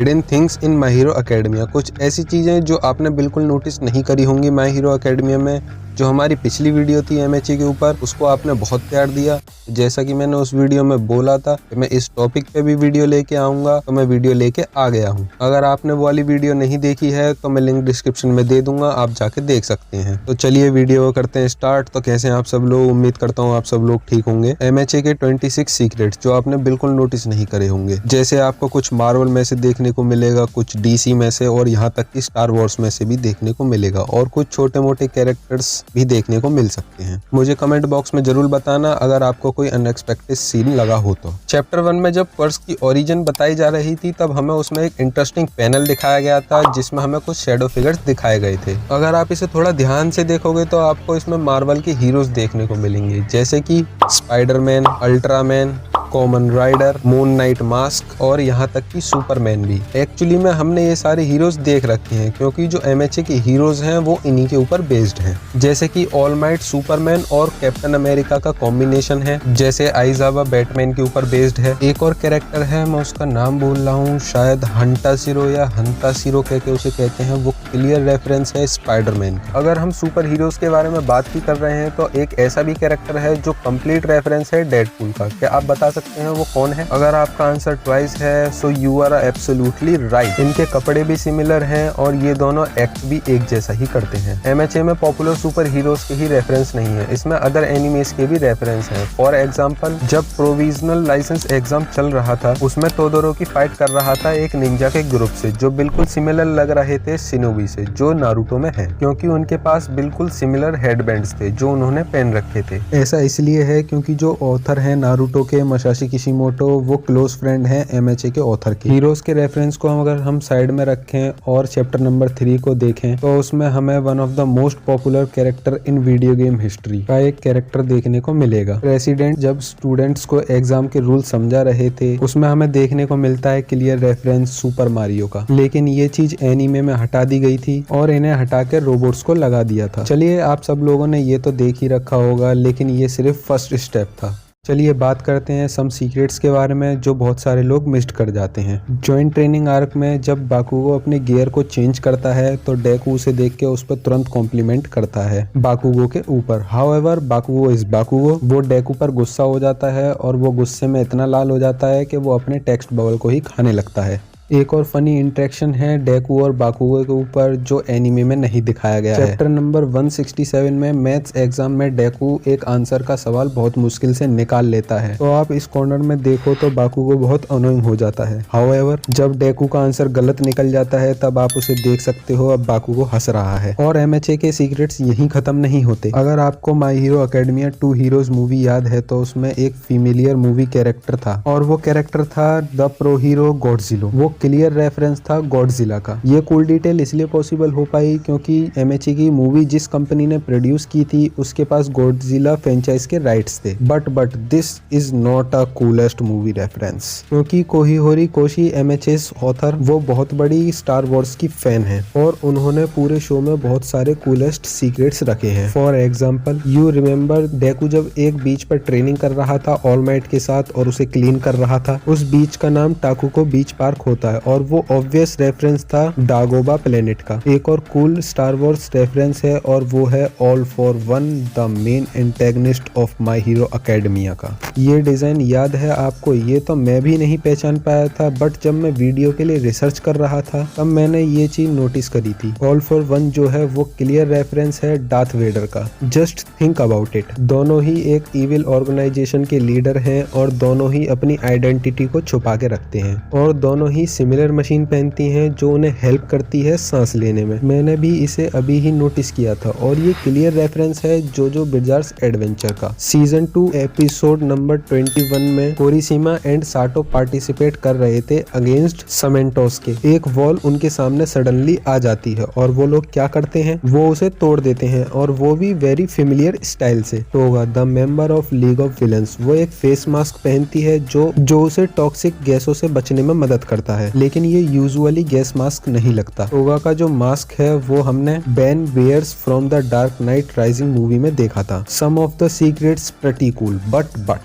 Hidden things in my hero academia, कुछ ऐसी चीज़ें जो आपने बिल्कुल नोटिस नहीं करी होंगी माई हीरो अकेडमिया में। जो हमारी पिछली वीडियो थी एमएचए के ऊपर, उसको आपने बहुत प्यार दिया। जैसा कि मैंने उस वीडियो में बोला था कि मैं इस टॉपिक पे भी वीडियो लेके आऊँगा, तो मैं वीडियो लेके आ गया हूँ। अगर आपने वो वाली वीडियो नहीं देखी है तो मैं लिंक डिस्क्रिप्शन में दे दूंगा, आप जाके देख सकते हैं। तो चलिए वीडियो करते हैं स्टार्ट। तो कैसे हैं आप सब लोग, उम्मीद करता हूँ आप सब लोग ठीक होंगे। एमएचए के 26 सीक्रेट्स जो आपने बिल्कुल नोटिस नहीं करे होंगे, जैसे आपको कुछ मार्वल में से देखने को मिलेगा, कुछ डीसी में से, और यहाँ तक कि स्टार वॉर्स में से भी देखने को मिलेगा, और कुछ छोटे मोटे कैरेक्टर्स भी देखने को मिल सकते हैं। मुझे कमेंट बॉक्स में जरूर बताना अगर आपको कोई अनएक्सपेक्टेड सीन लगा हो तो। चैप्टर 1 में जब पर्स की ओरिजिन बताई जा रही थी, तब हमें उसमें एक इंटरेस्टिंग पैनल दिखाया गया था जिसमें हमें कुछ शैडो फिगर्स दिखाए गए थे। अगर आप इसे थोड़ा ध्यान से देखोगे तो आपको इसमें मार्वल के हीरोज देखने को मिलेंगे, जैसे कि Spiderman, Ultraman, Kamen Rider, Moon Knight mask, और यहाँ तक कि सुपरमैन भी। एक्चुअली में हमने ये सारे हीरोज देख रखे हैं, क्योंकि जो एमएचए के हीरोज हैं वो इन्हीं के ऊपर बेस्ड हैं। जैसे कि ऑल माइट सुपरमैन और कैप्टन अमेरिका का कॉम्बिनेशन है, जैसे आइजावा बैटमैन के ऊपर बेस्ड है। एक और कैरेक्टर है, मैं उसका नाम भूल रहा हूँ, शायद हंटासिरो या हंतासिरो कह के उसे कहते हैं, वो क्लियर रेफरेंस है स्पाइडरमैन। अगर हम सुपर हीरोज के बारे में बात ही कर रहे हैं तो एक ऐसा भी कैरेक्टर है जो कंप्लीट रेफरेंस है डेडपूल का। क्या आप बता सकते हैं वो कौन है? अगर आपका आंसर ट्वाइस है so you are absolutely right. इनके कपड़े भी सिमिलर हैं और ये दोनों एक्ट भी एक जैसा ही करते हैं। एमएचए में पॉपुलर सुपर हीरोज के ही रेफरेंस नहीं है, इसमें अदर एनिमेस के भी रेफरेंस हैं। फॉर एग्जांपल, जब प्रोविजनल लाइसेंस एग्जाम चल रहा था, उसमें तोदोरो की फाइट कर रहा था एक निंजा के ग्रुप से, जो बिल्कुल सिमिलर लग रहे थे शिनोबी से, जो नारुतो में है, क्योंकि उनके पास बिल्कुल सिमिलर हेडबैंड्स थे जो उन्होंने पहन रखे थे। ऐसा इसलिए है क्योंकि जो ऑथर है नारुतो के, मसाशी किशिमोटो, वो क्लोज फ्रेंड है एमएचए के ऑथर के। हीरोज के रेफरेंस को अगर हम साइड में रखें और चैप्टर नंबर 3 को देखें, तो उसमें हमें one of the most popular character in video game history का एक कैरेक्टर देखने को मिलेगा। प्रेसिडेंट जब स्टूडेंट्स को एग्जाम के रूल समझा रहे थे, उसमें हमें देखने को मिलता है क्लियर रेफरेंस सुपर मारियो का, लेकिन ये चीज एनीमे में हटा दी गई थी और इन्हें हटाकर रोबोट्स को लगा दिया था। चलिए, आप सब लोगों ने ये तो देख ही रखा होगा, लेकिन ये सिर्फ फर्स्ट स्टेप था। चलिए बात करते हैं सम सीक्रेट्स के बारे में जो बहुत सारे लोग मिस कर जाते हैं। जॉइंट ट्रेनिंग आर्क में जब बाकुगो अपने गियर को चेंज करता है तो डेकू उसे देख के उस पर तुरंत कॉम्प्लीमेंट करता है बाकुगो के ऊपर। हाउएवर बाकुगो इज बाकुगो, वो डेकू पर गुस्सा हो जाता है और वो गुस्से में इतना लाल हो जाता है कि वो अपने टेक्स्ट बबल को ही खाने लगता है। एक और फनी इंटरेक्शन है डेकू और बाकुगो के ऊपर जो एनीमे में नहीं दिखाया गया है। चैप्टर नंबर 167 में मैथ्स एग्जाम में डेकू एक आंसर का सवाल बहुत मुश्किल से निकाल लेता है, तो आप इस कॉर्नर में देखो तो बाकुगो बहुत अनोइंग हो जाता है। हाउएवर जब डेकू का आंसर गलत निकल जाता है तब आप उसे देख सकते हो, अब बाकुगो हंस रहा है। और एमएचए के सीक्रेट्स यहीं खत्म नहीं होते। अगर आपको माई हीरो अकेडमिया 2 हीरोज मूवी याद है तो उसमें एक फीमेलियर मूवी कैरेक्टर था, और वो कैरेक्टर था द प्रो हीरो गॉडजिलो। वो क्लियर रेफरेंस था गॉडजिला का। ये कूल डिटेल इसलिए पॉसिबल हो पाई क्योंकि एमएचए की मूवी जिस कंपनी ने प्रोड्यूस की थी उसके पास गॉडजिला फ्रेंचाइज के राइट्स थे। But this is not a coolest movie reference, क्योंकि कोहिहोरी कोशी एमएचएस ऑथर वो बहुत बड़ी स्टार वॉर्स की फैन है और उन्होंने पूरे शो में बहुत सारे कूलेस्ट सीक्रेट्स रखे हैं। फॉर एग्जाम्पल, यू रिमेम्बर डेकू जब एक बीच पर ट्रेनिंग कर रहा था ऑल माइट के साथ और उसे क्लीन कर रहा था, उस बीच का नाम टाकुको बीच पार्क होता है और वो ऑब्वियस रेफरेंस था डागोबा प्लेनेट का। एक और कूल स्टार वॉर्स रेफरेंस है और वो है all for one, the main antagonist of my hero academia का। ये डिजाइन याद है आपको? ये तो मैं भी नहीं पहचान पाया था, बट जब मैं वीडियो के लिए रिसर्च कर रहा था तब मैंने ये चीज नोटिस करी थी। ऑल फॉर वन जो है वो क्लियर रेफरेंस है डार्थ वेडर का। जस्ट थिंक अबाउट इट, दोनों ही एक इविल ऑर्गेनाइजेशन के लीडर हैं और दोनों ही अपनी आइडेंटिटी को छुपा के रखते हैं और दोनों ही सिमिलर मशीन पहनती हैं जो उन्हें हेल्प करती है सांस लेने में। मैंने भी इसे अभी ही नोटिस किया था और ये क्लियर रेफरेंस है जोजो बिजार्स एडवेंचर का। सीजन 2 एपिसोड नंबर 21 में कोरिशिमा एंड साटो पार्टिसिपेट कर रहे थे अगेंस्ट समेंटोस के। एक वॉल उनके सामने सडनली आ जाती है और वो लोग क्या करते हैं, वो उसे तोड़ देते हैं और वो भी वेरी फेमिलियर स्टाइल से। Toga the member of league of villains, वो एक फेस मास्क पहनती है जो उसे टॉक्सिक गैसों से बचने में मदद करता है, लेकिन ये यूजुअली गैस मास्क नहीं लगता। टोगा का जो मास्क है वो हमने Bane wears from the Dark Knight Rising movie में देखा था। Some of the secrets pretty cool but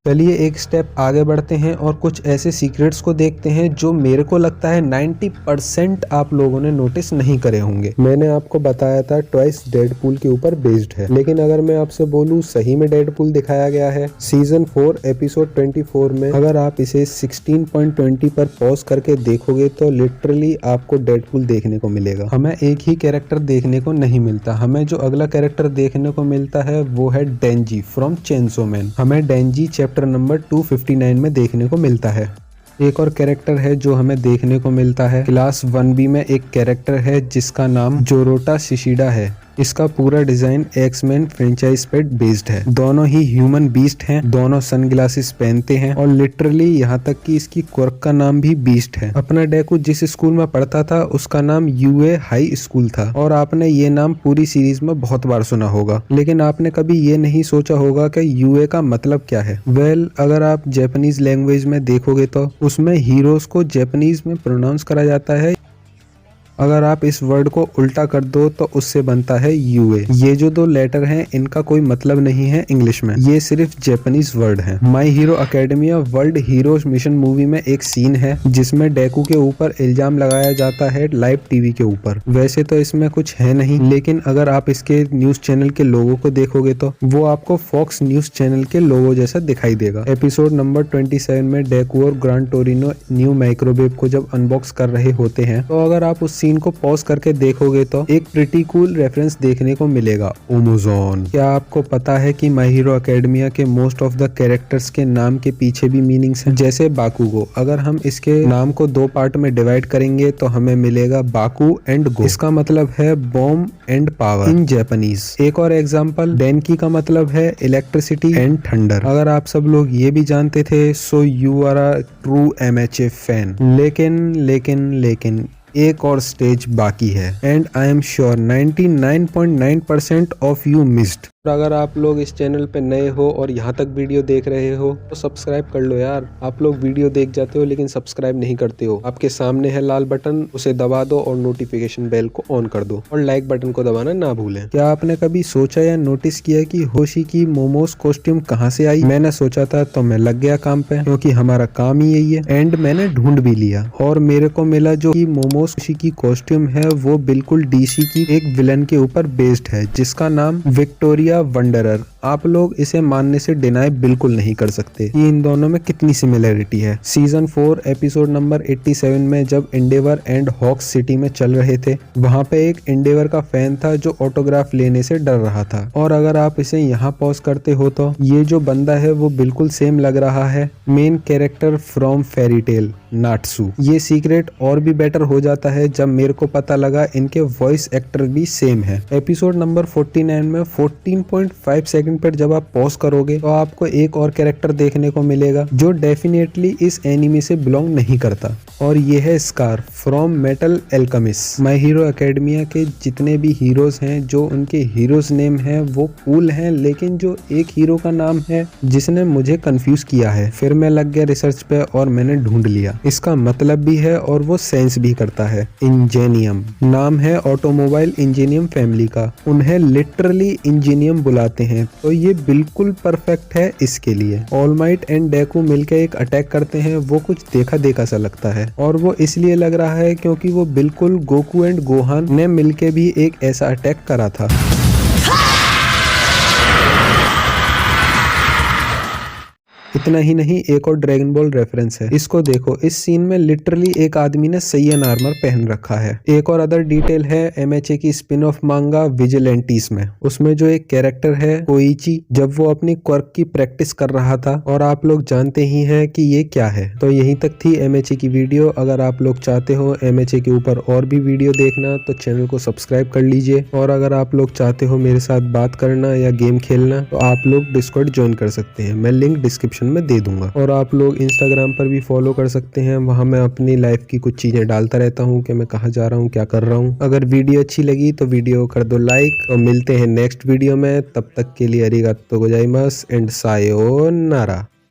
चलिए एक स्टेप आगे बढ़ते हैं और कुछ ऐसे सीक्रेट्स को देखते हैं जो मेरे को लगता है 90% आप लोगों ने नोटिस नहीं करे होंगे। मैंने आपको बताया था ट्वाइस डेडपूल के ऊपर बेस्ड है, लेकिन अगर मैं आपसे बोलूं सही में डेडपूल दिखाया गया है। सीजन 4 एपिसोड 24 में अगर आप इसे 16.20 पर पॉज करके देखोगे तो लिटरली आपको डेडपूल देखने को मिलेगा। हमें एक ही कैरेक्टर देखने को नहीं मिलता, हमें जो अगला कैरेक्टर देखने को मिलता है वो है डेंजी फ्रॉम चेनसो मैन। हमें डेंजी चैप्टर नंबर 259 में देखने को मिलता है। एक और कैरेक्टर है जो हमें देखने को मिलता है क्लास 1B में। एक कैरेक्टर है जिसका नाम जोरोटा शिशिडा है। इसका पूरा डिजाइन एक्समैन फ्रेंचाइज पे बेस्ड है। दोनों ही ह्यूमन बीस्ट हैं, दोनों सनग्लासेस पहनते हैं और लिटरली यहाँ तक कि इसकी क्वर्क का नाम भी बीस्ट है। अपना डेकू जिस स्कूल में पढ़ता था उसका नाम यूए हाई स्कूल था और आपने ये नाम पूरी सीरीज में बहुत बार सुना होगा, लेकिन आपने कभी ये नहीं सोचा होगा कि यूए का मतलब क्या है। वेल, अगर आप जापानीज लैंग्वेज में देखोगे तो उसमें हीरोज को जापानीज में प्रोनाउंस करा जाता है। अगर आप इस वर्ड को उल्टा कर दो तो उससे बनता है यूए। ये जो दो लेटर हैं इनका कोई मतलब नहीं है इंग्लिश में, ये सिर्फ जापानीज वर्ड है। My Hero Academia World Heroes Mission movie में एक सीन है जिसमें डेकू के ऊपर इल्जाम लगाया जाता है लाइव टीवी के ऊपर। वैसे तो इसमें कुछ है नहीं, लेकिन अगर आप इसके न्यूज चैनल के लोगों को देखोगे तो वो आपको फॉक्स न्यूज चैनल के लोगो जैसा दिखाई देगा। एपिसोड नंबर 27 में डेकू और ग्रांड टोरिनो न्यू माइक्रोवेव को जब अनबॉक्स कर रहे होते हैं तो अगर आप उस सीन को पॉज करके देखोगे तो एक प्रिटी कूल रेफरेंस देखने को मिलेगा, ओमोजोन। क्या आपको पता है कि माई हीरो एकेडमिया के मोस्ट ऑफ द कैरेक्टर्स के नाम के पीछे भी मीनिंग्स हैं? जैसे बाकुगो, अगर हम इसके नाम को दो पार्ट में डिवाइड करेंगे तो हमें मिलेगा बाकू एंड गो। इसका मतलब है bomb and power in Japanese. एक और एग्जांपल, डेनकी का मतलब है इलेक्ट्रिसिटी एंड थंडर। अगर आप सब लोग ये भी जानते थे so you are a true MHA fan. लेकिन एक और स्टेज बाकी है and I am sure 99.9% of you missed. अगर आप लोग इस चैनल पे नए हो और यहाँ तक वीडियो देख रहे हो तो सब्सक्राइब कर लो यार। आप लोग वीडियो देख जाते हो लेकिन सब्सक्राइब नहीं करते हो। आपके सामने है लाल बटन, उसे दबा दो और नोटिफिकेशन बेल को ऑन कर दो और लाइक बटन को दबाना ना भूलें। क्या आपने कभी सोचा या नोटिस किया कि होशी की मोमोज कॉस्ट्यूम कहाँ से आई? मैंने सोचा था तो मैं लग गया काम पे, क्योंकि हमारा काम ही यही है। एंड मैंने ढूंढ भी लिया और मेरे को मिला जो कि मोमोज होशी की कॉस्ट्यूम है वो बिल्कुल DC की एक विलन के ऊपर बेस्ड है जिसका नाम विक्टोरिया वंडरर। आप लोग इसे मानने से डिनाई बिल्कुल नहीं कर सकते कि इन दोनों में कितनी सिमिलरिटी है। सीजन 4 एपिसोड नंबर 87 में जब एंडेवर एंड हॉक्स सिटी में चल रहे थे, वहाँ पे एक एंडेवर का फैन था जो ऑटोग्राफ लेने से डर रहा था। और अगर आप इसे यहाँ पॉज करते हो तो ये जो बंदा है वो बिल्कुल सेम लग रहा है main character from Fairy Tail, Natsu. ये सीक्रेट और भी बेटर हो जाता है जब मेरे को पता लगा इनके वॉइस एक्टर भी सेम है। एपिसोड नंबर 49 में 14.5 सेकंड पर जब आप पॉज करोगे तो आपको एक और कैरेक्टर देखने को मिलेगा जो डेफिनेटली इस एनिमे से बिलोंग नहीं करता, और ये है scar from metal alchemist. My Hero academia के जितने भी हीरोज हैं जो उनके हीरोज नेम है वो कूल हैं, लेकिन जो एक हीरो का नाम है जिसने मुझे कंफ्यूज किया है, फिर मैं लग गया रिसर्च पे और मैंने ढूंढ लिया। इसका मतलब भी है और वो सेंस भी करता है। इंजीनियम नाम है ऑटोमोबाइल इंजीनियम फैमिली का, उन्हें लिटरली इंजीनियम बुलाते हैं, तो ये बिल्कुल परफेक्ट है इसके लिए। ऑल माइट एंड डेकू मिलकर एक अटैक करते हैं, वो कुछ देखा देखा सा लगता है और वो इसलिए लग रहा है क्योंकि वो बिल्कुल गोकू एंड गोहान ने मिलके भी एक ऐसा अटैक करा था। इतना ही नहीं, एक और ड्रैगन बॉल रेफरेंस है, इसको देखो। इस सीन में लिटरली एक आदमी ने सैयन आर्मर पहन रखा है। एक और अदर डिटेल है MHA की स्पिन ऑफ मांगा विजिलेंटीज में, उसमें जो एक कैरेक्टर है कोइची, जब वो अपनी क्वर्क की प्रैक्टिस कर रहा था, और आप लोग जानते ही हैं कि ये क्या है। तो यहीं तक थी MHA की वीडियो। अगर आप लोग चाहते हो MHA के ऊपर और भी वीडियो देखना तो चैनल को सब्सक्राइब कर लीजिए, और अगर आप लोग चाहते हो मेरे साथ बात करना या गेम खेलना तो आप लोग डिस्कॉर्ड ज्वाइन कर सकते हैं, मैं लिंक डिस्क्रिप्शन में दे दूंगा। और आप लोग इंस्टाग्राम पर भी फॉलो कर सकते हैं, वहां मैं अपनी लाइफ की कुछ चीजें डालता रहता हूं कि मैं कहां जा रहा हूं, क्या कर रहा हूं। अगर वीडियो अच्छी लगी तो वीडियो कर दो लाइक, और मिलते हैं नेक्स्ट वीडियो में। तब तक के लिए अरिगातो गोजाइमास एंड सायोनारा।